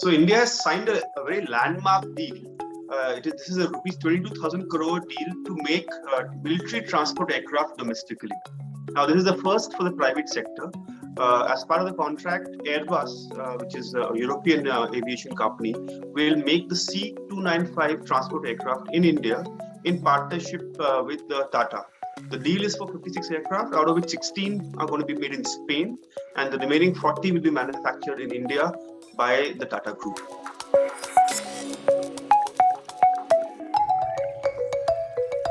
So India has signed a very landmark deal. This is a rupees 22,000 crore deal to make military transport aircraft domestically. Now, this is the first for the private sector. As part of the contract, Airbus, which is a European aviation company, will make the C-295 transport aircraft in India in partnership with Tata. The deal is for 56 aircraft, out of which 16 are going to be made in Spain, and the remaining 40 will be manufactured in India by the Tata Group.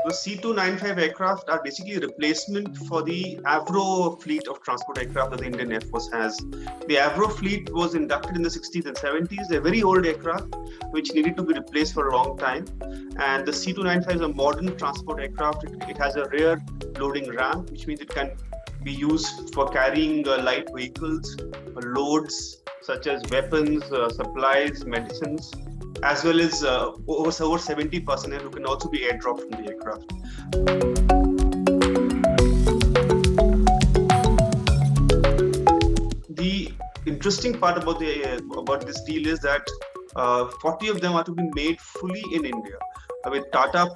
The C-295 aircraft are basically a replacement for the Avro fleet of transport aircraft that the Indian Air Force has. The Avro fleet was inducted in the 60s and 70s. They're very old aircraft which needed to be replaced for a long time. And the C-295 is a modern transport aircraft. It has a rear loading ramp, which means it can be used for carrying light vehicles, loads such as weapons, supplies, medicines, as well as over 70 personnel who can also be airdropped from the aircraft. The interesting part about this deal is that 40 of them are to be made fully in India. Tata,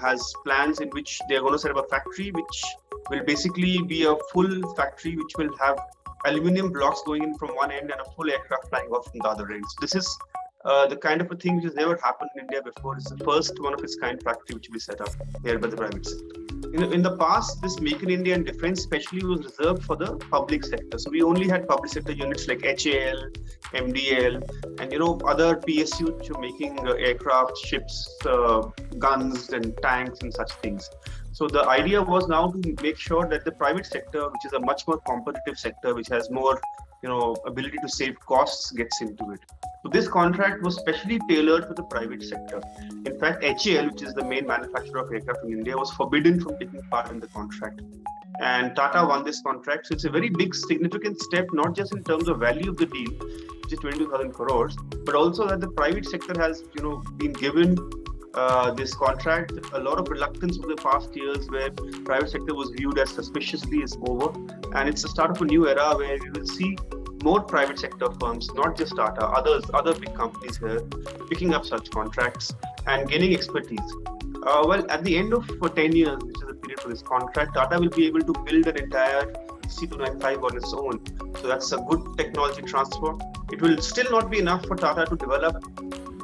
has plans in which they are going to set up a factory which will basically be a full factory which will have aluminum blocks going in from one end and a full aircraft flying off from the other end. So this is the kind of a thing which has never happened in India before. It's the first one of its kind factory which will be set up here by the private sector. In the past, this Make in India and defense especially was reserved for the public sector. So we only had public sector units like HAL, MDL, and other PSUs which are making aircraft, ships, guns, and tanks and such things. So the idea was now to make sure that the private sector, which is a much more competitive sector, which has more ability to save costs, gets into it. So this contract was specially tailored for the private sector. In fact, HAL, which is the main manufacturer of aircraft in India, was forbidden from taking part in the contract. And Tata won this contract. So it's a very big, significant step, not just in terms of value of the deal, which is 22,000 crores, but also that the private sector has, been given this contract. A lot of reluctance over the past years where private sector was viewed as suspiciously is over. And it's the start of a new era where we will see more private sector firms, not just Tata, other big companies here, picking up such contracts and gaining expertise. At the end of 10 years, which is the period for this contract, Tata will be able to build an entire C-295 on its own. So that's a good technology transfer. It will still not be enough for Tata to develop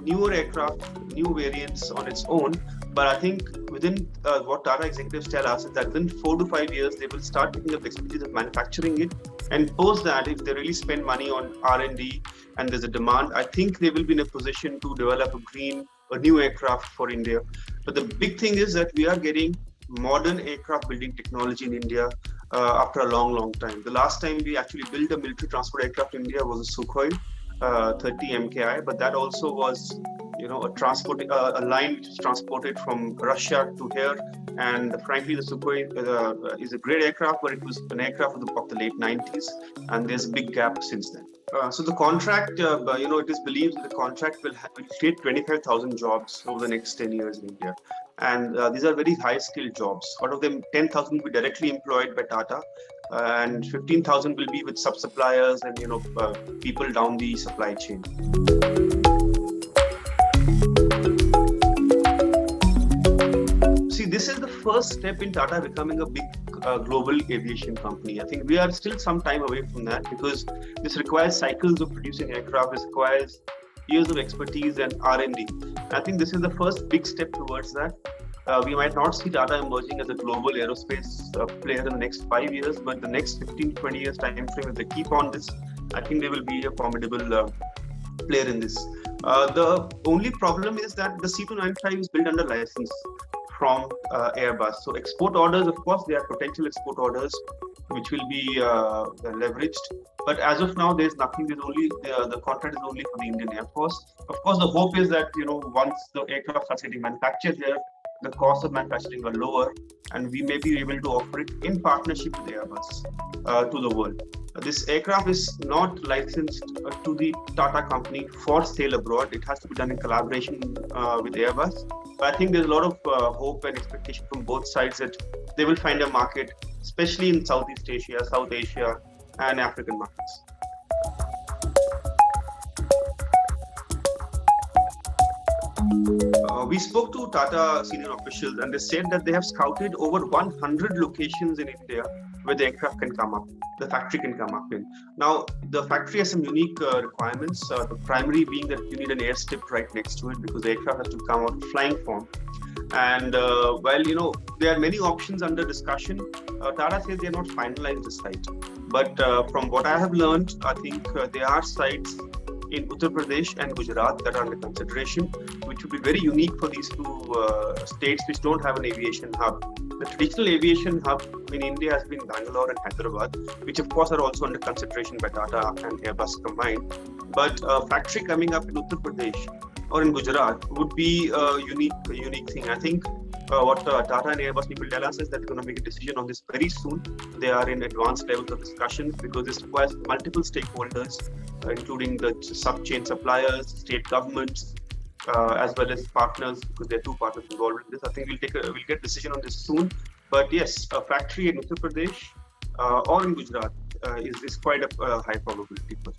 newer aircraft, new variants on its own. But I think within what Tata executives tell us is that within 4 to 5 years, they will start picking up the expertise of manufacturing it. And post that, if they really spend money on R&D and there's a demand, I think they will be in a position to develop a new aircraft for India. But the big thing is that we are getting modern aircraft building technology in India after a long, long time. The last time we actually built a military transport aircraft in India was a Sukhoi 30 MKI, but that also was a line which is transported from Russia to here. And frankly, the Sukhoi is a great aircraft, but it was an aircraft of the late 90s, and there's a big gap since then. So the contract, it is believed that the contract will create 25,000 jobs over the next 10 years in India. And these are very high-skilled jobs. Out of them, 10,000 will be directly employed by Tata, and 15,000 will be with sub-suppliers and people down the supply chain. See, this is the first step in Tata becoming a big global aviation company. I think we are still some time away from that because this requires cycles of producing aircraft. This requires years of expertise and R&D. I think this is the first big step towards that. We might not see Tata emerging as a global aerospace player in the next 5 years, but the next 15 to 20 years time frame, if they keep on this, I think they will be a formidable player in this. The only problem is that the C-295 is built under license from Airbus. So export orders, of course, there are potential export orders which will be leveraged. But as of now, there's nothing. There's only the contract is only for the Indian Air Force. Of course, the hope is that once the aircraft starts getting manufactured here, the cost of manufacturing are lower, and we may be able to offer it in partnership with Airbus to the world. This aircraft is not licensed to the Tata company for sale abroad. It has to be done in collaboration with Airbus. But I think there's a lot of hope and expectation from both sides that they will find a market, especially in Southeast Asia, South Asia, and African markets. We spoke to Tata senior officials and they said that they have scouted over 100 locations in India where the aircraft can come up, the factory can come up in. Now, the factory has some unique requirements, the primary being that you need an airstrip right next to it because the aircraft has to come out in flying form. And there are many options under discussion. Tata says they are not finalized the site. But from what I have learned, I think there are sites in Uttar Pradesh and Gujarat that are under consideration, which would be very unique for these two states which don't have an aviation hub. The traditional aviation hub in India has been Bangalore and Hyderabad, which of course are also under consideration by Tata and Airbus combined. But a factory coming up in Uttar Pradesh or in Gujarat would be a unique thing. I think what Tata and Airbus people tell us is that they're going to make a decision on this very soon. They are in advanced levels of discussions because this requires multiple stakeholders, including the sub-chain suppliers, state governments, as well as partners, because there are two partners involved in this. I think we'll get a decision on this soon. But yes, a factory in Uttar Pradesh or in Gujarat is quite a high probability for.